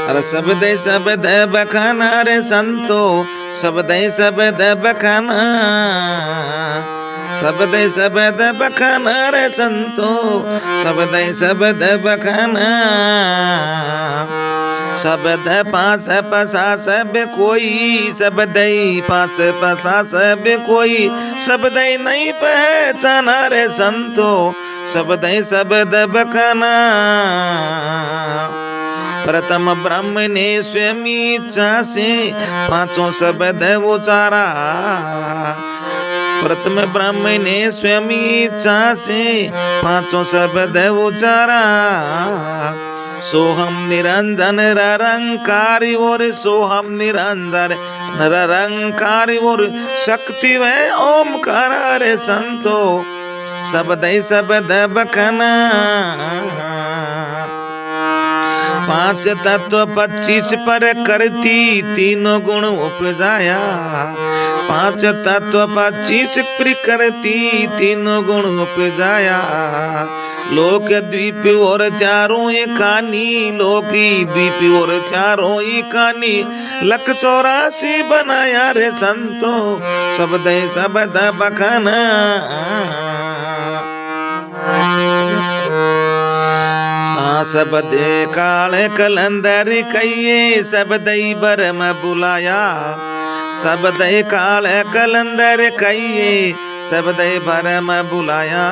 अरे शब्द बखाना रे संतो, शब्द बखाना, शब्द बखाना रे संतो, शब्द बखाना। शब्द पास पसा सब कोई, शब्द पास पसा सब कोई, शब्द नहीं पहचाना रे संतो, शब्द बखाना। प्रथम ब्रह्म ने स्वयं इच्छा से पांचों शब्द उचारा, प्रथम ब्रह्म ने स्वयं इच्छा से पांचों शब्द उचारा। सोहम निरंजन निरंकारी और सोहम निरंजन निरंकारी और शक्ति वह ओमकार रे संतो, शब्द बखाना। पांच तत्व 25 पर करती तीनों गुण उपजाया, पांच तत्व 25 पर करती तीनों गुण उपजाया। लोक द्वीप और चारों एकानी, लोकी द्वीप और चारों एकानी, 184 बनाया रे संतो, शब्द बखाना। शब्द काले कलंदर कहिए शब्द बरम बुलाया, शब्द काले कलंदर कहिए शब्द बरम बुलाया।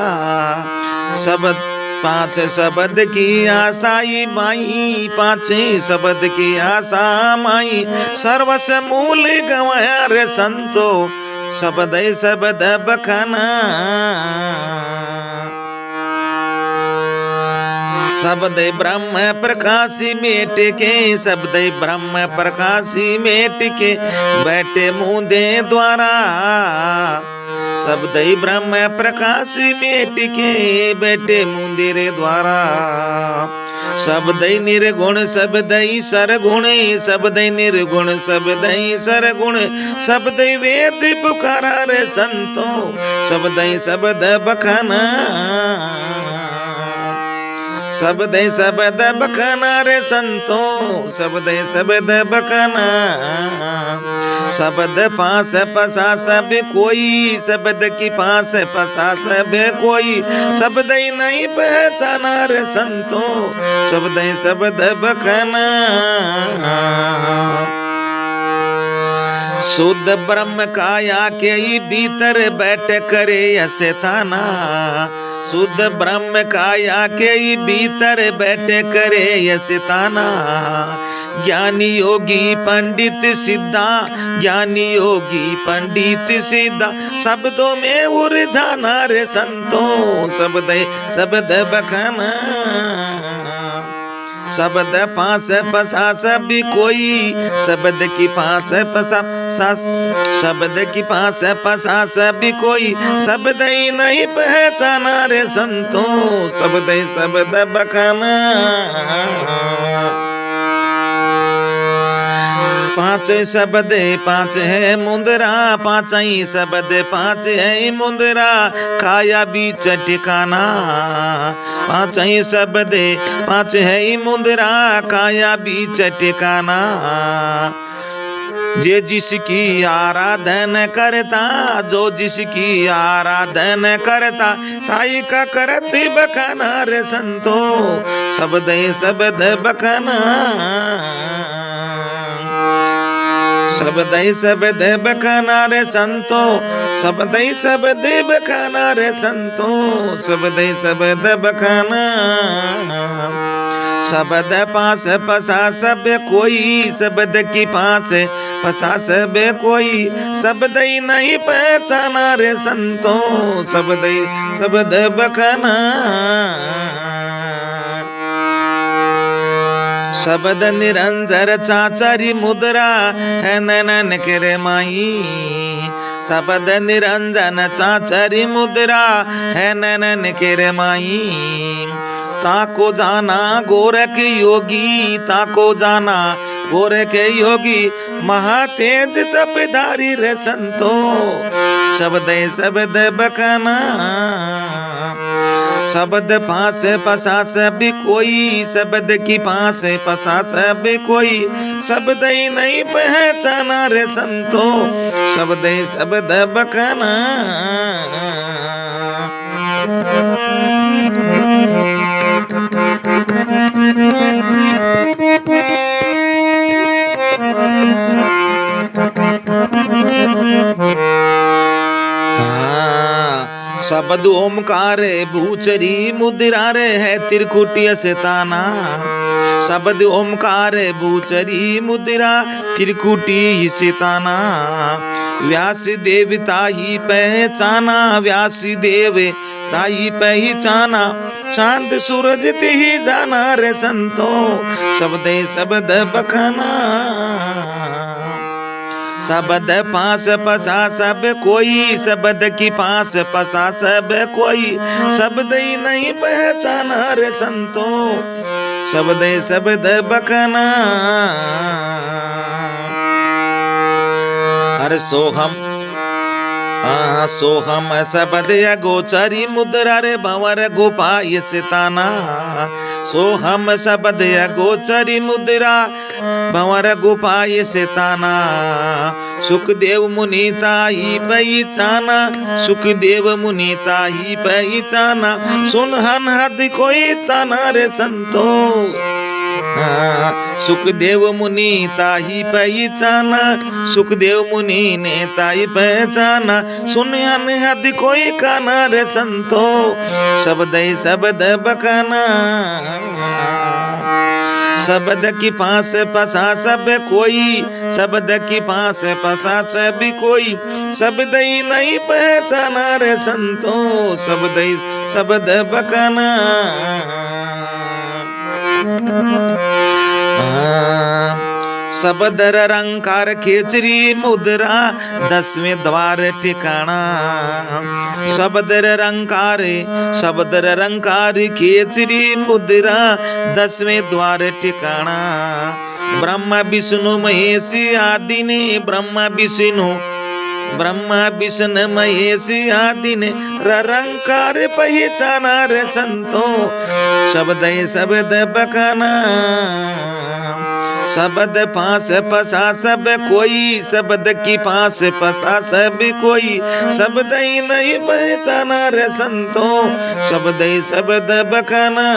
शब्द पांच शब्द की आशाई माई, पांच शब्द की आशा माई, सर्वस मूल गवाया रे संतो, शब्द बखाना। शब्द ब्रह्म प्रकाशी मेट के, शब्द ब्रह्म प्रकाशी मेट के, बैठे मुंदे द्वारा, शब्द ब्रह्म प्रकाशी मेट के, बैठे मुंदिर द्वारा। शब्द निर्गुण शब्द सरगुण, शब्द निर्गुण शब्द सरगुण, शब्द वेद पुकारा रे संतो, शब्द बखाना। शब्द बखाना रे संतो, शब्द बखाना। शब्द पास पसा सब कोई, शब्द की पास पसा सब कोई, शब्द ही नहीं पहचाना रे संतो, शब्द बखाना। शुद्ध ब्रह्म काया के ही भीतर बैठ करे असेताना, शुद्ध ब्रह्म काया के ही भीतर बैठ करे असेताना। ज्ञानी योगी पंडित सिद्धा, ज्ञानी योगी पंडित सिद्धा, शब्दों में उलझाना रे संतो, शब्द बखाना। शब्द पास पसा सब कोई, शब्द की पास पसा, शब्द की पास पसा सब कोई, शब्द ही नहीं पहचाना रे संतो, शब्द बखाना। पांच शब्द पांच है मुंदरा, पांच ही शब्द पांच है मुंदरा, काया बीच ठिकाना। पांच ही शब्द पांच है मुंदरा, काया बीच ठिकाना। जे जिसकी आराधन करता, जो जिसकी आराधन करता, ताई का करत बखाना रे संतो, शब्द बखाना। शब्द बखाना रे संतो, शब्द बखाना रे संतो, शब्द बखाना। शब्द पास पसा सब कोई, शब्द की पास पसा सब कोई, शब्द ही नहीं पहचाना रे संतो, शब्द बखाना। शब्द निरंजर चाचरी मुद्रा है नैनन के माई, शब्द निरंजन चाचरी मुद्रा है नैनन के माई। ताको जाना गोरख योगी, ताको जाना गोरख योगी, महातेज तपधारी रे संतो, शब्द बखाना। शब्द पास पसा सब कोई, शब्द की पास पसा सब कोई, शब्द ही नहीं पहचाना रे संतो, शब्द ही शब्द बखाना। शब्द ओमकार भूचरी मुद्रा रे है त्रिकुटी शैताना, शब्द ओमकार भूचरी मुद्रा त्रिकुटी शैताना। व्यास देव ताही पहचाना, व्यास देव ताही पहचाना, चांद सूरज ही जाना रे संतो, शब्द शब्द बखाना। शब्द पास पसा सब कोई, शब्द की पास पसा सब कोई, शब्द ही नहीं पहचाना रे संतो, शब्द शब्द बखाना। अरे सोहम सोहम शब्द गोचरी मुद्रा रे भंवर गोपाय सिताना, सोहम शब्द गोचरी मुद्रा भंवर गोपाय सिताना। सुखदेव मुनि ताही पहचाना, सुखदेव मुनि ताही पहचाना, सुनहन हद कोई ताना रे संतो, सुखदेव मुनि ताही पहचाना, सुखदेव मुनि ने ताही पहचाना, सुनहन हद कोई काना रे संतो, शब्द शब्द बखाना। शब्द की पास पसा सब कोई, शब्द की पास पसा सब कोई, शब्द ही नहीं पहचाना रे संतो, शब्द शब्द बखाना। शब्द रंकार खेचरी मुद्रा 10वें द्वार ठिकाना, शब्द रंकार शब्द रंकार खेचरी मुद्रा 10वें द्वार ठिकाना। ब्रह्मा विष्णु महेश आदि ने, ब्रह्मा विष्णु महेश आदि ने रंकार पहचाना रे संतो, शब्द शब्द बखाना। शब्द पास पसा सब कोई, शब्द की पास पसा सब कोई, शब्द ही नहीं पहचाना रे संतो, शब्द शब्द बखाना।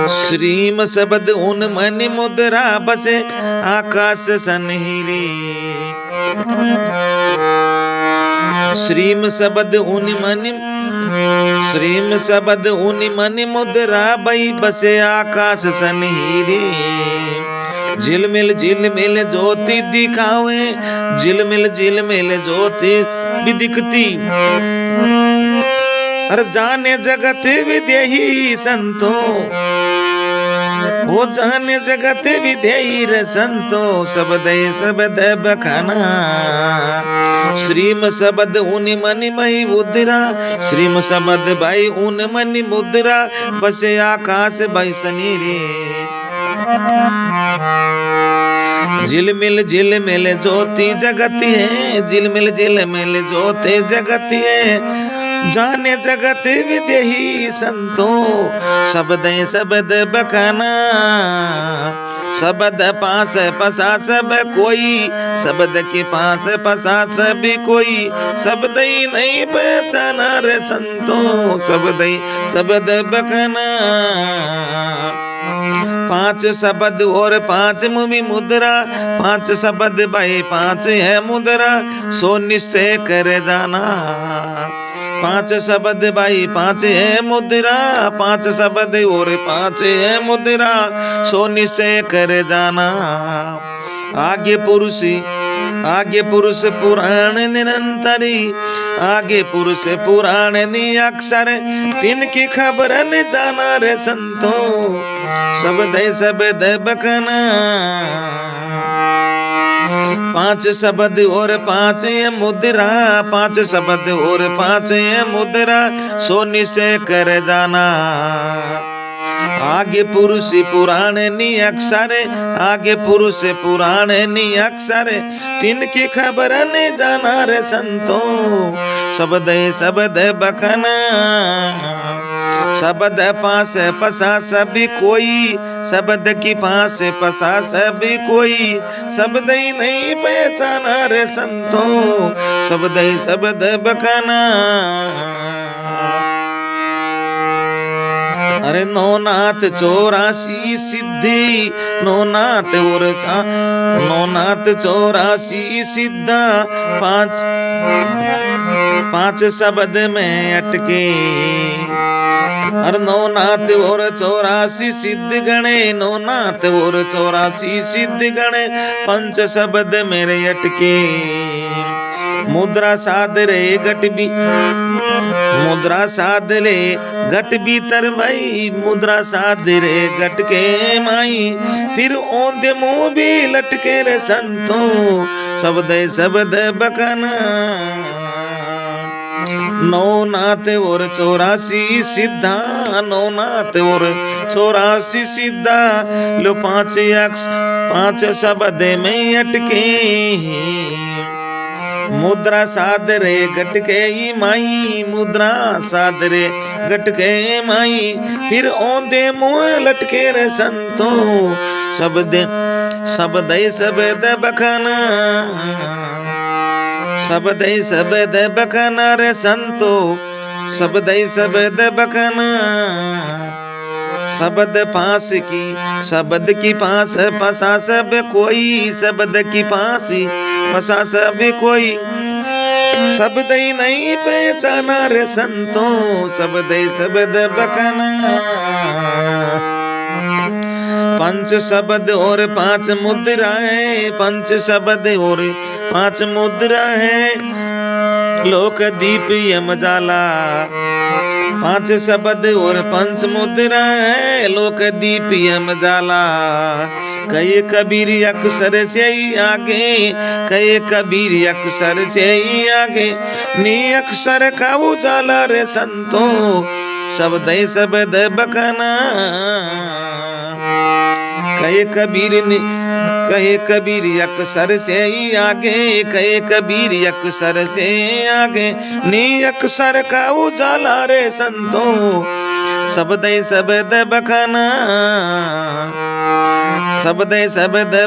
श्रीम शब्द उन मन मुद्रा बसे आकाश सनहिरी, श्रीम शब्द उन मन, श्रीम शब्द उन मन मुद्रा बई बसे आकाश सनहिरी। झिलमिल झिलमिल ज्योति दिखावे, झिलमिल झिलमिल ज्योति भी दिखती, अरे जाने जगत विदेही संतो, वो जाने जगत विदेही रे संतो, शब्द शब्द बखाना। श्रीम शब्द उन मनि मई मुद्रा, श्रीम शब्द भाई उन मनि मुद्रा बसे आकाश भाई सनीरे। झिलमिल झिलमिल ज्योति जगती है, झिलमिल झिलमिल ज्योति जगती है, जाने जगत विदेही संतो, शब्द शब्द बखाना। शब्द पास पसा सब कोई, शब्द के पास पसा सब कोई, शब्द ही नहीं पहचाना रे संतो, शब्द शब्द बखाना। 5 शब्द और 5 मुवि मुद्रा, 5 शब्द भाई 5 है मुद्रा, सो निश्चय कर जाना। 5 शब्द भाई 5 है मुद्रा, 5 शब्द और 5 है मुद्रा, सो निश्चय कर जाना। आगे पुरुष पुराण निरंतरी, आगे पुरुष पुराण नि अक्षर, तिनकी खबर न जाना रे संतो, शब्द शब्द बखाना। 5 शब्द और 5 है मुद्रा, 5 शब्द और 5 है मुद्रा, सो निश्चय कर जाना। आगे पुरुष पुराण नी अक्षर, आगे पुरुष पुराण नी अक्षर, तिनकी खबर ने जाना रे संतो। शब्द बखना, शब्द पास पसा सभी कोई, शब्द की पास पसा सभी कोई, शब्द ही नहीं पहचाना रे संतो। शब्द बखना। अरे नौनाथ 84 सिद्धि, नौनाथ और नौनाथ 84 सिद्धा, पांच शब्द में अटके। अरे नौनाथ और 84 सिद्ध गणे, नौनाथ और 84 सिद्ध गणे, पंच शब्द मेरे अटके। मुद्रा साध रे घट भी, मुद्रा साध ले घट भीतर माई, मुद्रा साध रे घट के माई, फिर ओंदे मुंह भी लटके रे संतो। शब्द बखना। नौनाथ और 84 सिद्धा, नौनाथ और 84 सिद्धा, लो 5 अक्ष 5 शब्द में अटके। मुद्रा साध रे घट के माई, मुद्रा साध रे घट के माई, फिर ओंदे मुंह लटके रे संतो। शब्द बखना, शब्द बखना रे संतो। शब्द बखना। शब्द पास की, शब्द की पास पसा सब कोई, शब्द की पास पसा सब कोई, शब्द ही नहीं पहचाना रे संतो। शब्द बखना। पंच शब्द और 5 मुद्रा है, पंच शब्द और 5 मुद्रा है, लोक दीप यमजाला। 5 शब्द और 5 मुद्रा है, लोक दीप यमजाला। कहे कबीर अक्षर से ही आगे, कहे कबीर अक्षर से ही आगे, नी अक्षर का उजाला रे संतो। शब्द बखना। कहे कबीर अक्षर से ही आगे, कहे कबीर अक्षर से आगे, नी अक्षर का उजाला रे संतो। शब्द बखना। शब्द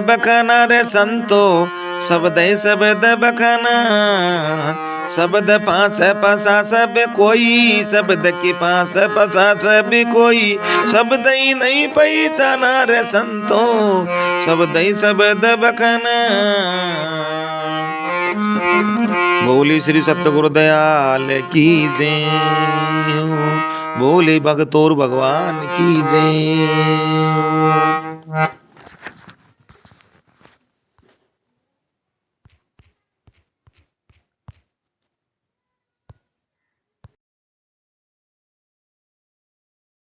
बखना रे संतो। शब्द बखना। शब्द पास पसा सब कोई, शब्द के पास पसा सब कोई, शब्द ही नहीं पहचाना रे संतो। शब्द बखना। बोली श्री सतगुरु दयाल की जय, बोले भगतोर भगवान की जय।